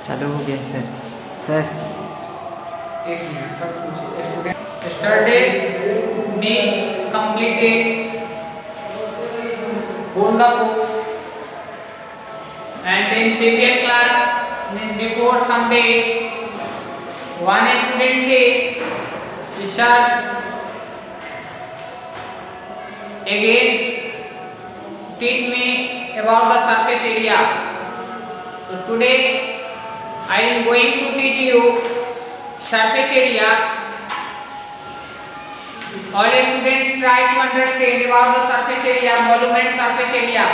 चालू हो गया सर। सर एक मिनट सब कुछ student yesterday we completed all the books and in previous class means before some days one student says sir again teach me about the surface area. So today I am going to teach you surface area. All students try to understand about the surface area, volume and surface area.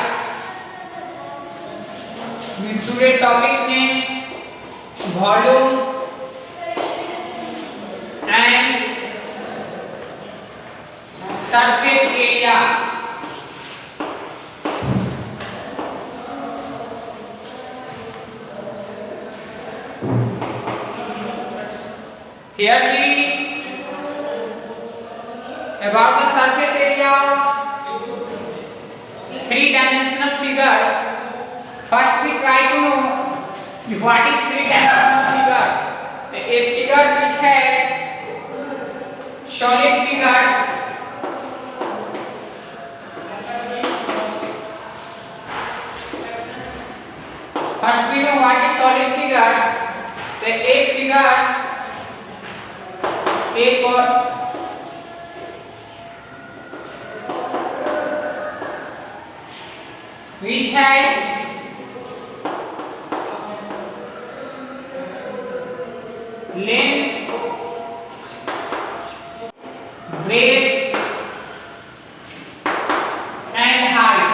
Today topic name volume and surface area. Here we read about the surface area of three-dimensional figure. First we try to know what is three-dimensional figure. A figure which has solid figure first we know what is solid figure. The A figure A for which has length, breadth and height.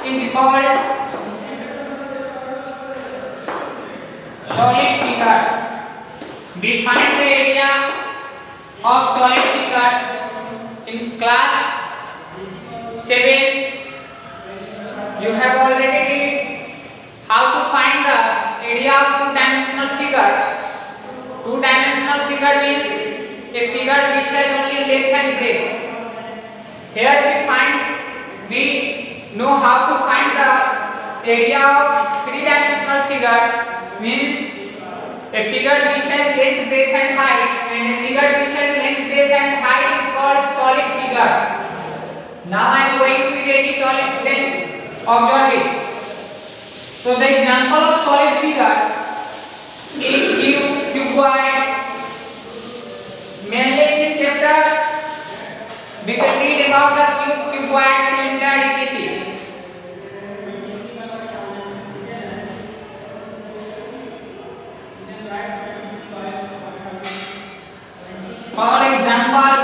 Is called solid figure. Define the area of solid figure. In class 7 you have already read how to find the area of two-dimensional figure. Two-dimensional figure means a figure which has only length and breadth. Here we know how to find the area of three-dimensional figure means a figure which has length, breadth and height, and a figure which has length, breadth and height is called solid figure. Now I am going to erase it, all students observe it. So the example of solid figure is cube, cuboid. Mainly in this chapter we will read about the cube, cuboid, cylinder, etc. For example,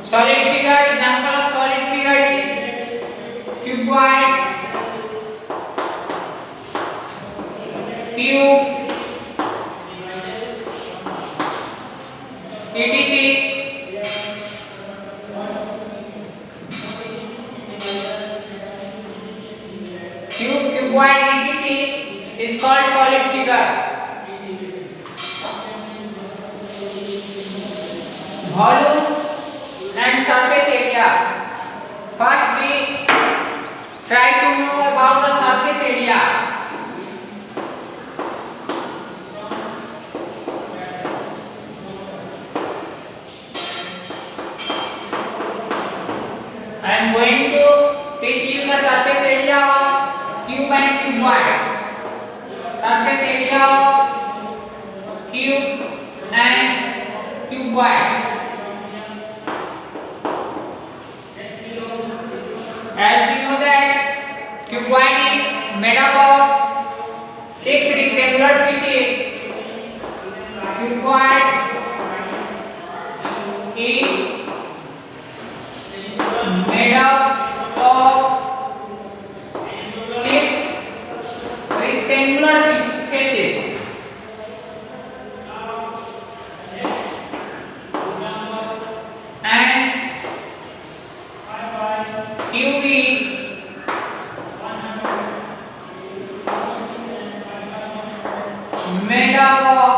solid figure, example of solid figure is cuboid, cube, etc. Cube, cuboid, etc. is called solid figure. Volume and surface area. First we try to know about the surface area. I am going to teach you the surface area of cube and cuboid. Surface area of cube and cuboid. As we know that cuboid is made up of 6 rectangular pieces. Cuboid is made up of 6 rectangular faces. And cube is made up of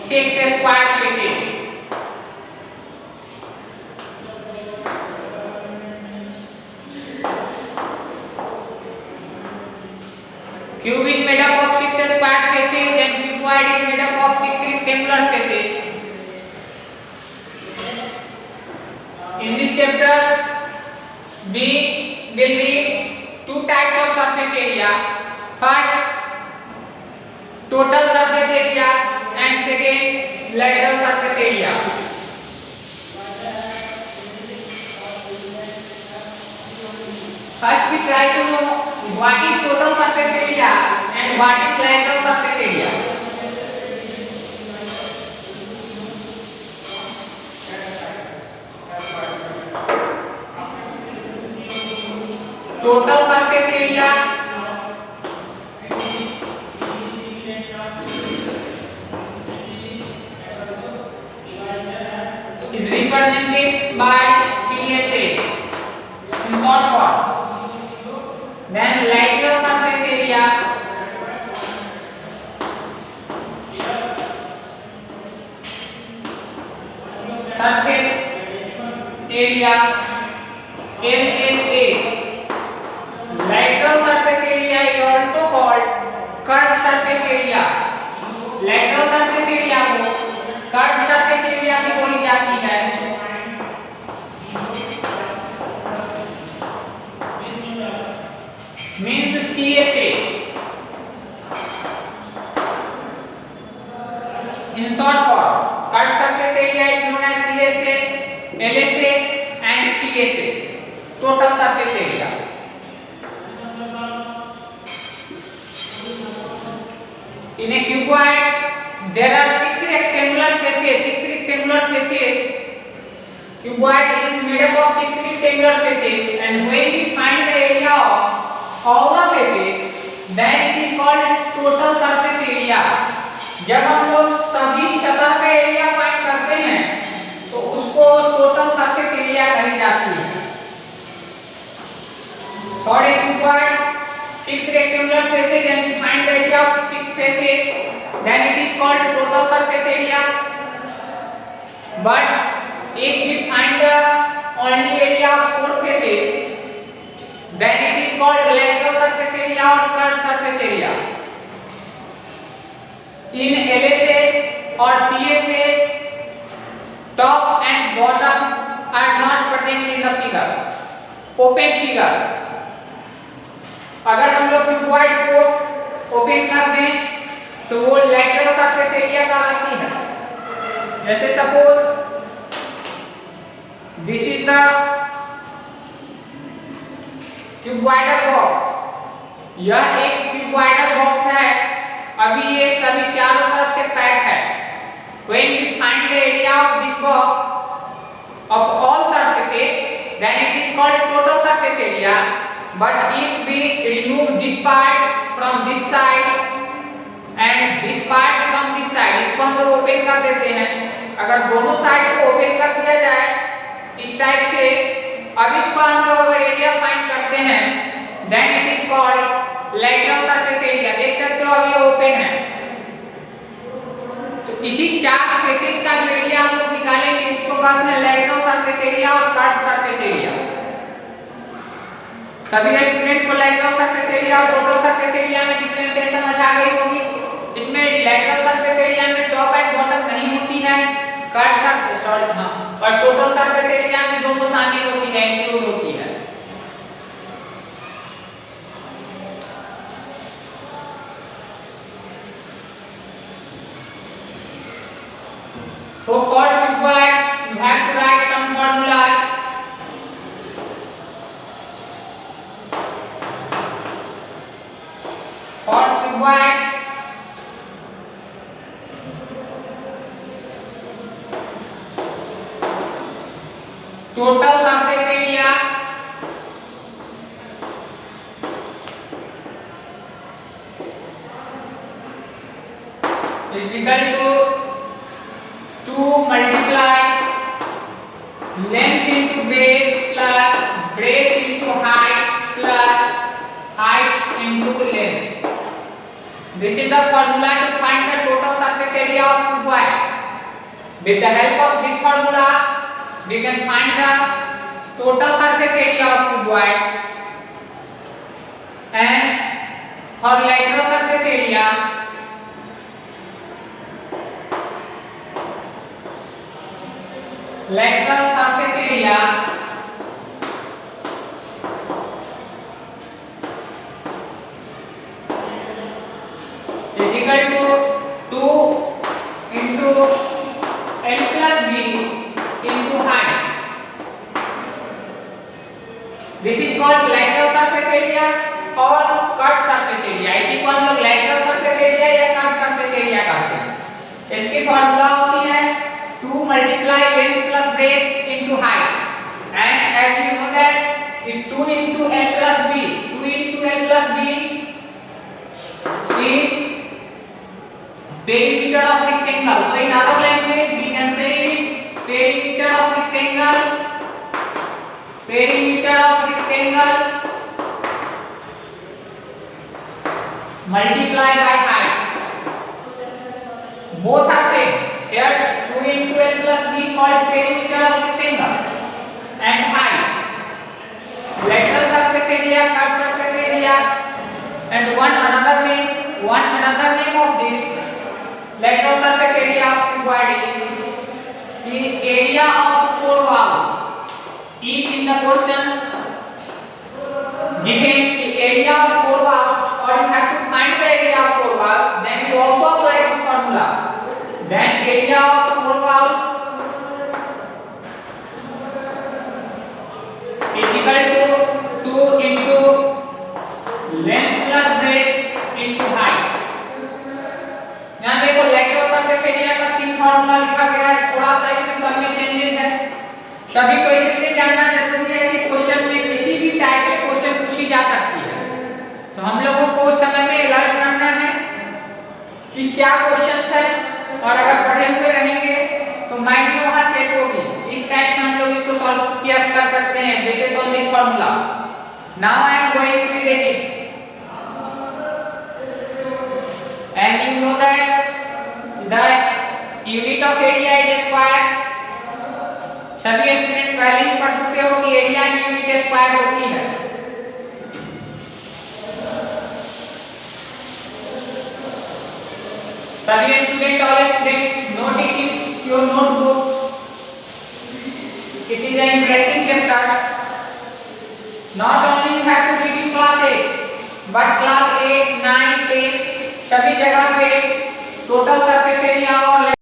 6 square pieces. up of 6 rectangular faces. In this chapter, we will read two types of surface area. First, total surface area, and second, lateral surface area. First, we try to know what is total surface area and what is lateral surface area. Total surface area is represented by PSA in short form. Then lateral surface area LSA. Lateral surface area is also called curved surface area. Lateral surface area को curved surface area भी बोली जाती है. Means CSA. In short form, curved surface area is known as CSA, LSA and TSA. Total surface area. In a cuboid, there are 6 rectangular faces. Cuboid is made up of 6 rectangular faces, and when we find the area of all the faces, then it is called total surface area. जब हम लोग सभी सतह का area find करते हैं तो उसको टोटल सरफेस एरिया कही जाती है. For a cuboid, 6 rectangular faces and we find the area of 6 faces, then it is called total surface area. But if we find the only area of 4 faces, then it is called lateral surface area or curved surface area. In LSA or CSA, top and bottom are not present in the figure. Open figure. अगर हम लोग cuboid को open कर दें तो वो lateral surface area का आती है. जैसे suppose this is the cuboidal box. यह एक क्यूबॉइडल बॉक्स है. अभी ये सभी चारों तरफ से पैक है. When we find the area of this box of all surfaces, then it is called total surface area. But if we remove this part from this side and this part from this side, इसको हम लोग open कर देते हैं. अगर दोनों side को open कर दिया जाए इस टाइप से, अब इसको हम लोग अगर एरिया फाइंड करते हैं, then it is called lateral surface area. देख सकते हो अभी ये ओपन है. तो इसी 4 फेसेस का जो एरिया हम लोग निकालेंगे इसको कहते हैं lateral surface area और curved surface area. सभी स्टूडेंट को lateral surface area और total surface area में डिफरेंशिएशन समझ आ गई होगी. इसमें lateral surface area में टॉप एंड बॉटम नहीं होती है, curved surface और total surface area में दोनों शामिल होती है, इंक्लूड होती है. So for cuboid, you have to write some formulas. For cuboid, total surface area is equal to 2 multiply length into breadth plus breadth into height plus height into length. This is the formula to find the total surface area of cuboid. With the help of this formula, we can find the total surface area of cuboid. And for lateral surface area, lateral surface area is equal to 2 into L plus B into height. This is called lateral surface area और cut surface area. इसी को हम लोग lateral surface area या cut surface area कहते हैं। इसकी formula होती है 2 multiply length plus breadth into height, and as you know that 2 into L plus B, 2 into L plus B is perimeter of rectangle. So in other language we can say perimeter of rectangle, perimeter of rectangle multiply by height. Both are same. Here 2 into L plus B called perimeter of rectangle and height. Lateral surface area, cut surface area, and one another name of this lateral surface area of cuboid is the area of core wall. If in the questions given the area of core wall, or you have to find the area of core wall, then you also apply this formula. Then area of core wall is equal to 2 into length plus breadth into height. यहाँ देखो lateral surface area का 3 formula लिखा गया है, थोड़ा सा इसमें सब में चेंजेस है। सभी को इसलिए जानना जरूरी है कि क्वेश्चन में किसी भी टाइप से क्वेश्चन पूछी जा सकती है, तो हम लोगों को उस समय में अलर्ट रहना है कि क्या क्वेश्चंस है, और अगर पढ़े हुए रहेंगे तो माइंड में वहां सेट होगी। इस टाइप से हम लोग इसको सॉल्व किया कर सकते हैं basis on this formula. Now I am going to erase it and you know that the unit of area is square. सभी स्टूडेंट पहले ही पढ़ चुके हो कि एरिया की यूनिट स्क्वायर होती है। सभी student all student note it in your notebook. It is an interesting chapter. Not only you have to read in class 8 but class 8, 9, 10 सभी जगह पे टोटल सरफेस एरिया और